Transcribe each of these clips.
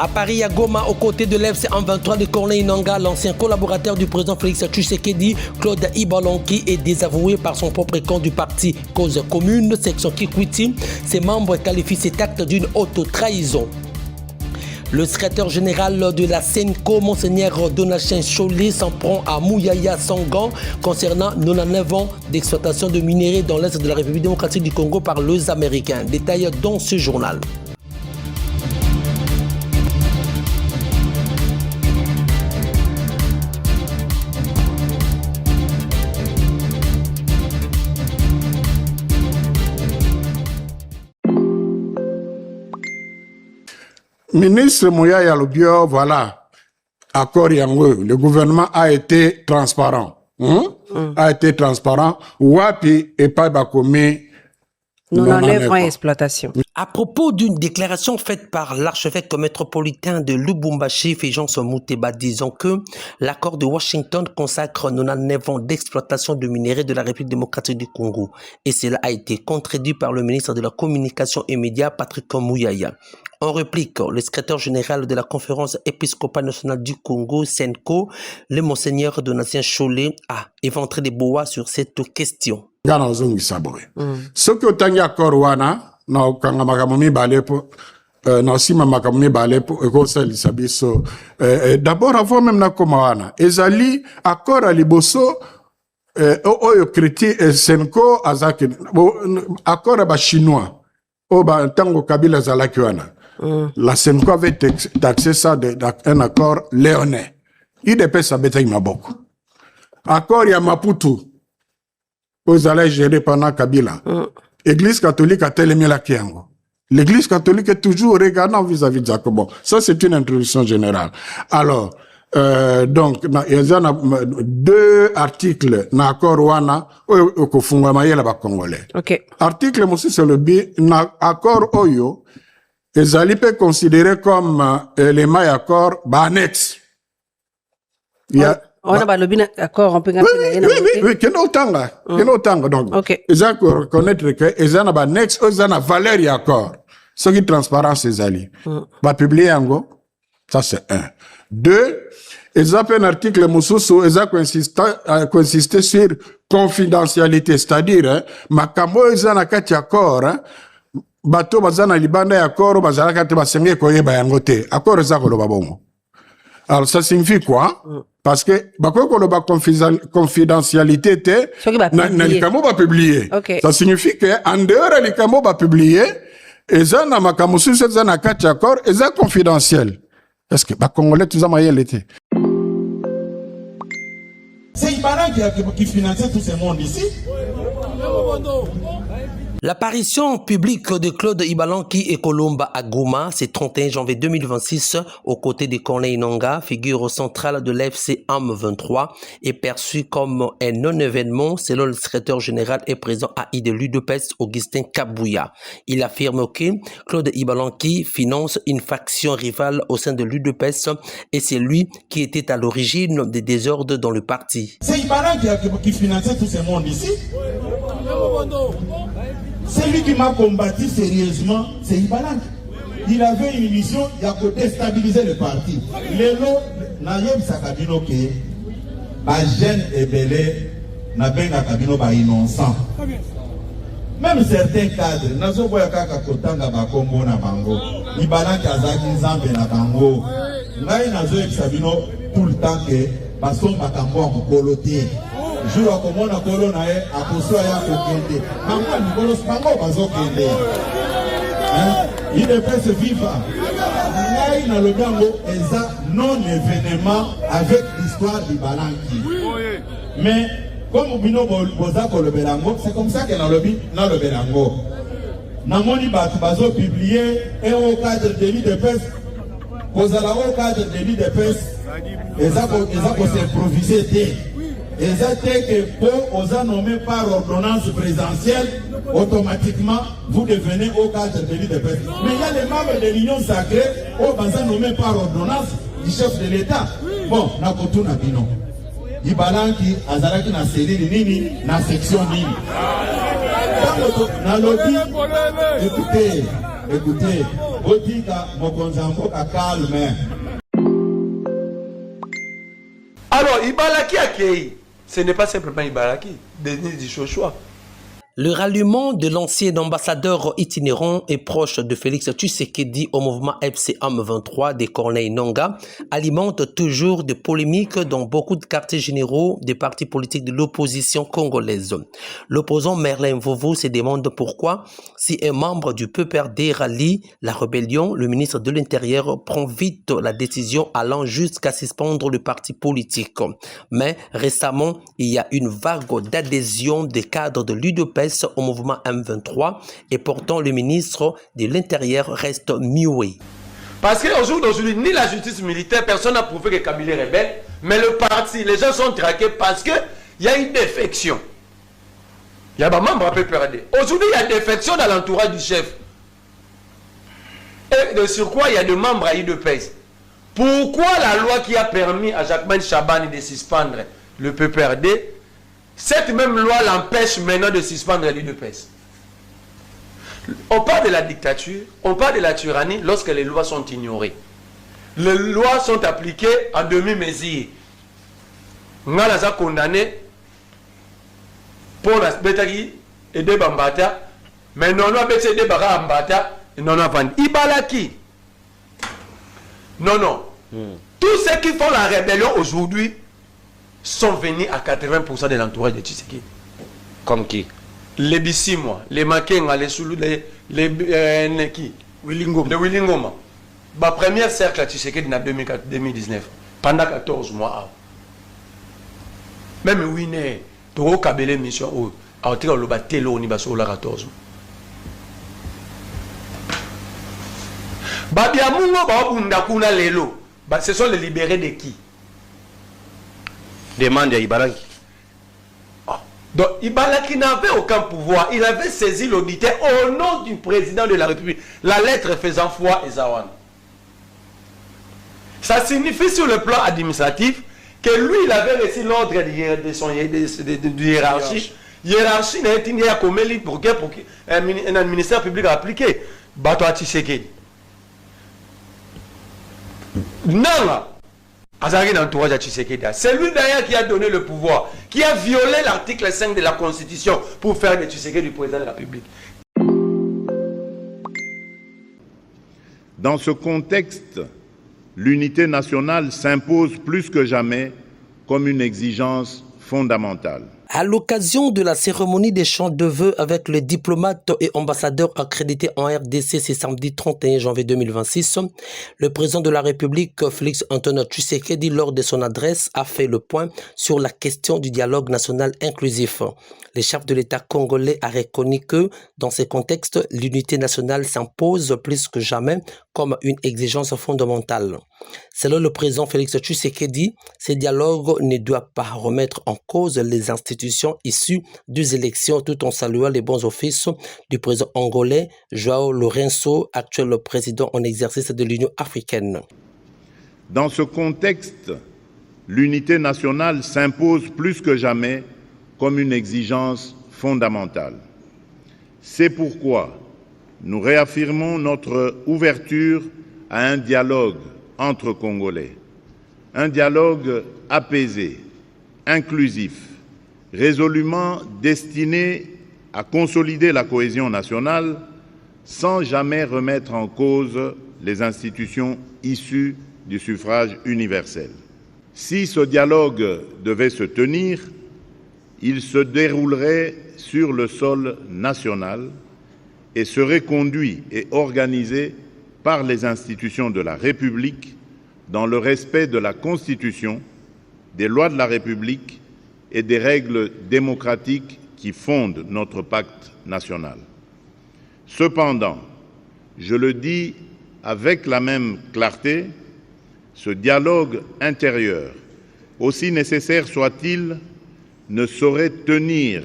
À Paris, à Goma, aux côtés de l'FC M23 de Corneille Nangaa, l'ancien collaborateur du président Félix Tshisekedi, Claude Ibalonki, est désavoué par son propre camp du parti Cause Commune, section Kikwiti. Ses membres qualifient cet acte d'une auto-trahison. Le secrétaire général de la SENCO, Monseigneur Donatien Chollet, s'en prend à Mouyaya Sangan concernant 99 ans d'exploitation de minerais dans l'est de la République démocratique du Congo par les Américains. Détail dans ce journal. Ministre Mouyaya Lobio, voilà, accord Yango, le gouvernement a été transparent. A été transparent. Wapi et pas Bakome. Nous enlèverons exploitation. À propos d'une déclaration faite par l'archevêque métropolitain de Lubumbashi, Fulgence Muteba, disant que l'accord de Washington consacre 99 ans d'exploitation de minerais de la République démocratique du Congo. Et cela a été contredit par le ministre de la Communication et Médias, Patrick Mouyaya. En réplique, le secrétaire général de la Conférence épiscopale nationale du Congo, SENCO, le Monseigneur Donatien Chollet, a éventré des bois sur cette question. Ce que tu as accord wana, na kanga makamumi balepo, na sima makamumi balepo, ekosali sabiso. D'abord avant même na komawana, ezali accord à liboso, oyo kriti SENCO azaki, accord ba chinois, o ba tango Kabila zalaki wana. La SENCO avait taxé ça d'un accord léonais. IDPS a bêté Maboko. Accord ya Maputo. Vous allez gérer pendant Kabila. Église catholique a tellement la Kiango. L'église catholique est toujours regardant vis-à-vis de Jacob. Bon, ça c'est une introduction générale. Alors, donc, il y a deux articles dans l'accord Wana, au Fungamaye la Congolais. Ok. Article, aussi, c'est le bi, dans l'accord Oyo, les alliés peuvent considérer comme les mailles accords annexe. Il y a, on a le bien accord, on peut gagner. Oui, qu'il y a autant, donc. Ok. Ils ont reconnaître que ils ont annexe, ils ont valeur et accord. Ce qui est transparent, ces alliés. Va publier en go. Ça, c'est un. Deux, ils ont fait un article, Moussoussou, ils ont consisté sur confidentialité, c'est-à-dire, Makamo, ils ont un accord, bato bazana libanda ya koro bazalaka te basenge koyeba yango te accord za koloba bongo. Alors ça signifie quoi? Parce que bako koloba confidentialité te na likamo ba publier. Okay. Ça signifie que en dehors de likamo ba publier eza na makambo susu eza na kati accord eza confidentiel. Est-ce que ba congolais tout ça mayele te? C'est Ibala qui finance tout ce monde ici. L'apparition publique de Claude Ibalonki et Colomba à Goma, c'est 31 janvier 2026, aux côtés de Corneille Nangaa, figure centrale de l'FC M23, est perçue comme un non-événement selon le secrétaire général et président AI de l'UDPS, Augustin Kabouya. Il affirme que Claude Ibalonki finance une faction rivale au sein de l'UDPS et c'est lui qui était à l'origine des désordres dans le parti. C'est Ibala qui finançait tout ce monde ici. C'est lui qui m'a combattu sérieusement, c'est Ibala. Il avait une mission, il a déstabiliser le parti. Lelo, Nayem Sakabino ke, ba jeune et belé, na benga kabino ba innocent. Même certains cadres, nazo boya kaka kotanga ba Kongo na bango. Ibala kazaki nzambe na bango. Ngai nazo sabino tout le temps que bason bakambo en koloté. Jour à komona kolona e akoso ya kokende. Bango nikolo bango bazo kende. Il ne peut se vivre. Ngai na le bango eza non événement avec l'histoire d'Ibalanki. Mais comme bino boza ko le belango, c'est comme ça que dans le belango. Namoni batu bazo publier et au cadre de l'IDPS, kozala au cadre de l'IDPS, eza ko s'improviser. Exactement que pour aux nommés par ordonnance présidentielle, automatiquement, vous devenez au cadre de l'IDPS. Mais il y a les membres de l'Union sacrée, au bazar nommés par ordonnance du chef de l'État. Bon, na kotu na bino. Ibalanki, azaraki na série nini, na section nini. Na lobby, écoutez, botika mokonzambo ka calme. Alors, Ibalaki Akei, ce n'est pas simplement Ibalaki, Denis Dichochoa. Le ralliement de l'ancien ambassadeur itinérant et proche de Félix Tshisekedi au mouvement FCM 23 des Corneilles Nangaa alimente toujours des polémiques dans beaucoup de quartiers généraux des partis politiques de l'opposition congolaise. L'opposant Merlin Vovo se demande pourquoi, si un membre du PPRD rallie la rébellion, le ministre de l'Intérieur prend vite la décision allant jusqu'à suspendre le parti politique. Mais récemment, il y a une vague d'adhésion des cadres de l'UDPS au mouvement M23 et pourtant le ministre de l'Intérieur reste muet. Parce qu'aujourd'hui, ni la justice militaire, personne n'a prouvé que Kabila est rebelle, mais le parti, les gens sont traqués parce qu'il y a une défection. Il y a des membres à PPRD. Aujourd'hui, il y a une défection dans l'entourage du chef. Et de surcroît, il y a des membres à UDPS. Pourquoi la loi qui a permis à Jacquemain Chabani de suspendre le PPRD, cette même loi l'empêche maintenant de suspendre l'UDPS? On parle de la dictature, on parle de la tyrannie lorsque les lois sont ignorées. Les lois sont appliquées en demi-mesure. On a condamné pour la Betagi et de Bambata, mais non, on a baissé de Bambata et non, on a vendu. Ibalaki. Non. Tous ceux qui font la rébellion aujourd'hui sont venus à 80% de l'entourage de Tshisekedi. Comme qui? Les Bissimois, les Makenga, les Soulou, les Willingoma. Ma première cercle à Tshisekedi en 2019, pendant 14 mois. Même Winner, Toro Kabele mission, a été le batelo au niveau 14 mois. Babiamungo, Babundakuna Lelo, ce sont les libérés de qui? Demande à Ibalaki. Donc Ibalaki n'avait aucun pouvoir. Il avait saisi l'auditeur au nom du président de la République. La lettre faisant foi et Zawan. Ça signifie sur le plan administratif que lui, il avait reçu l'ordre de son hiérarchie. Hiérarchie n'a été à Komeli pour un ministère public a appliqué. Bato à Tshisekedi. Non. C'est lui d'ailleurs qui a donné le pouvoir, qui a violé l'article 5 de la Constitution pour faire de Tshisekedi du président de la République. Dans ce contexte, l'unité nationale s'impose plus que jamais comme une exigence fondamentale. À l'occasion de la cérémonie des chants de vœux avec les diplomates et ambassadeurs accrédités en RDC ce samedi 31 janvier 2026, le président de la République, Félix Antoine Tshisekedi, lors de son adresse, a fait le point sur la question du dialogue national inclusif. Le chef de l'État congolais a reconnu que, dans ce contexte, l'unité nationale s'impose plus que jamais comme une exigence fondamentale. Selon le président Félix Tshisekedi, ce dialogue ne doit pas remettre en cause les institutions issues des élections tout en saluant les bons offices du président angolais João Lourenço, actuel président en exercice de l'Union africaine. Dans ce contexte, l'unité nationale s'impose plus que jamais comme une exigence fondamentale. C'est pourquoi nous réaffirmons notre ouverture à un dialogue entre Congolais, un dialogue apaisé, inclusif, résolument destiné à consolider la cohésion nationale sans jamais remettre en cause les institutions issues du suffrage universel. Si ce dialogue devait se tenir, il se déroulerait sur le sol national et serait conduit et organisé par les institutions de la République dans le respect de la Constitution, des lois de la République et des règles démocratiques qui fondent notre pacte national. Cependant, je le dis avec la même clarté, ce dialogue intérieur, aussi nécessaire soit-il, ne saurait tenir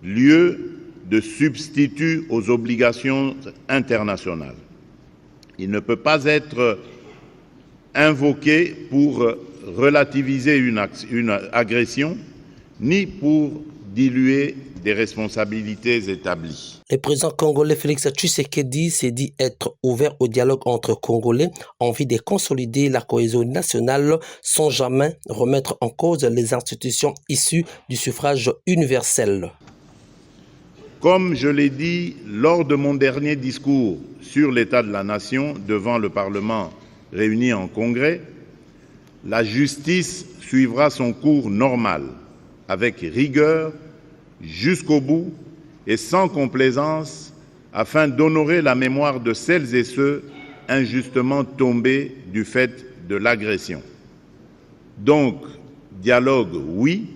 lieu de substitut aux obligations internationales. Il ne peut pas être invoqué pour relativiser une agression, ni pour diluer des responsabilités établies. Le président congolais Félix Tshisekedi s'est dit être ouvert au dialogue entre Congolais en vue de consolider la cohésion nationale sans jamais remettre en cause les institutions issues du suffrage universel. Comme je l'ai dit lors de mon dernier discours sur l'état de la nation devant le Parlement réuni en congrès, la justice suivra son cours normal, avec rigueur, jusqu'au bout et sans complaisance, afin d'honorer la mémoire de celles et ceux injustement tombés du fait de l'agression. Donc, dialogue, oui,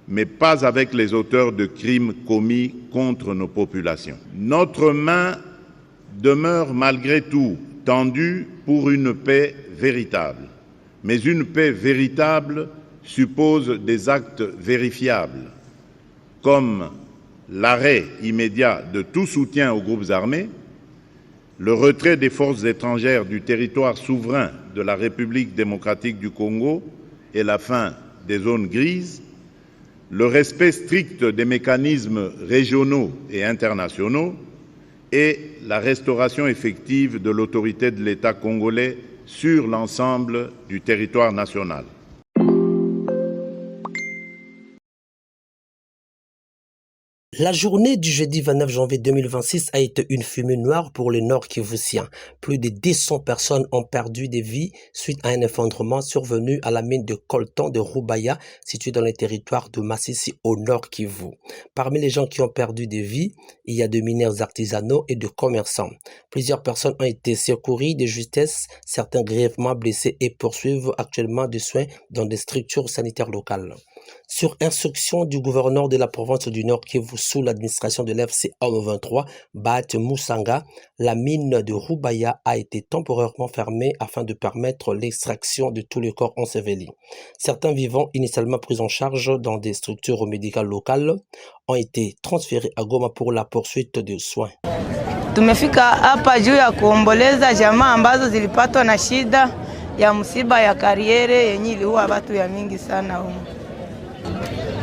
mais pas avec les auteurs de crimes commis contre nos populations. Notre main demeure malgré tout tendue pour une paix véritable. Mais une paix véritable suppose des actes vérifiables, comme l'arrêt immédiat de tout soutien aux groupes armés, le retrait des forces étrangères du territoire souverain de la République démocratique du Congo et la fin des zones grises, le respect strict des mécanismes régionaux et internationaux et la restauration effective de l'autorité de l'État congolais sur l'ensemble du territoire national. La journée du jeudi 29 janvier 2026 a été une fumée noire pour le Nord Kivusien. Plus de 200 personnes ont perdu des vies suite à un effondrement survenu à la mine de coltan de Rubaya, située dans le territoire de Massissi au Nord Kivu. Parmi les gens qui ont perdu des vies, il y a de mineurs artisanaux et de commerçants. Plusieurs personnes ont été secourues de justesse, certains grièvement blessés et poursuivent actuellement des soins dans des structures sanitaires locales. Sur instruction du gouverneur de la province du Nord Kivu sous l'administration de l'FC M23, Bat Moussanga, la mine de Rubaya a été temporairement fermée afin de permettre l'extraction de tous les corps ensevelis. Certains vivants initialement pris en charge dans des structures médicales locales ont été transférés à Goma pour la poursuite de soins. Tumefika hapa juu ya kuomboleza jamaa ambazo zilipatwa na shida ya msiba ya kariere yenye iliua watu ya mingi sana huko.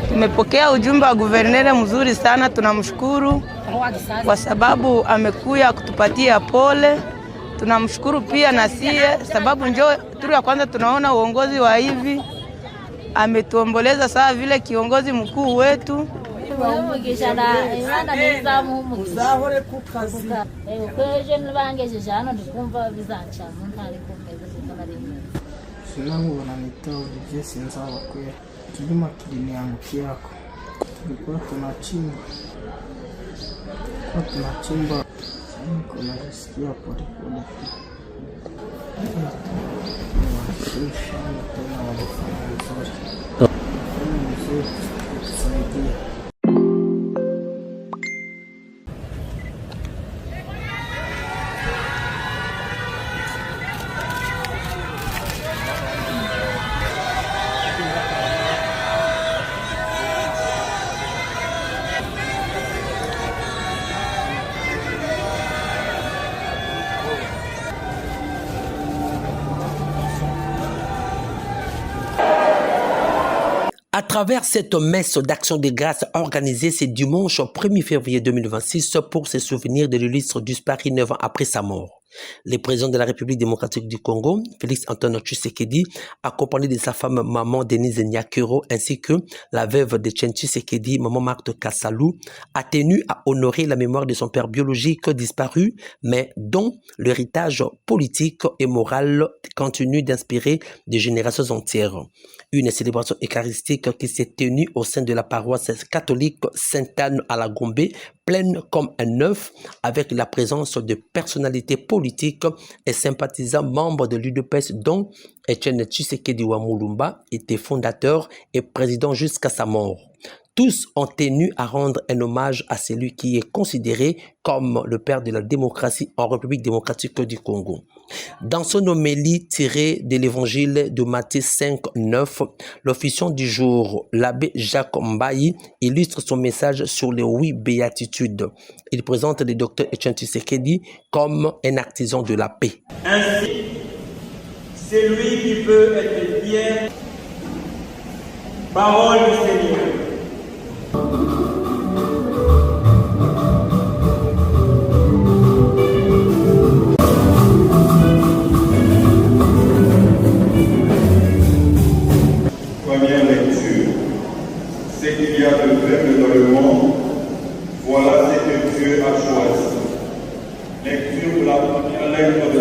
Tumepokea ujumbe wa guvernere mzuri sana, tunamshukuru kwa sababu amekuja kutupatia pole. Tunamshukuru pia na sie sababu njoo turu ya kwanza tunaona uongozi wa hivi ametuomboleza sawa vile kiongozi mkuu wetu. Kilima kiliniangukiako, tulikuwa tunachimba, niko najisikia polepole tena walifanya vizuri kutusaidia. À travers cette messe d'action de grâce organisée ce dimanche 1er février 2026 pour se souvenir de l'illustre disparu 9 ans après sa mort. Le président de la République démocratique du Congo, Félix Antoine Tshisekedi, accompagné de sa femme maman Denise Nyakero ainsi que la veuve de Chen Tshisekedi, maman Marthe Kassalou, a tenu à honorer la mémoire de son père biologique disparu, mais dont l'héritage politique et moral continue d'inspirer des générations entières. Une célébration eucharistique qui s'est tenue au sein de la paroisse catholique Sainte-Anne à la Gombe, pleine comme un œuf, avec la présence de personnalités politiques et sympathisants membres de l'UDPS, dont Etienne Tshisekedi Wamulumba était fondateur et président jusqu'à sa mort. Tous ont tenu à rendre un hommage à celui qui est considéré comme le père de la démocratie en République démocratique du Congo. Dans son homélie tirée de l'évangile de Matthieu 5:9, l'officiant du jour, l'abbé Jacques Mbayi, illustre son message sur les 8 béatitudes. Il présente le docteur Etienne Tshisekedi comme un artisan de la paix. Ainsi, c'est lui qui peut être fier. Parole du Seigneur. Amen.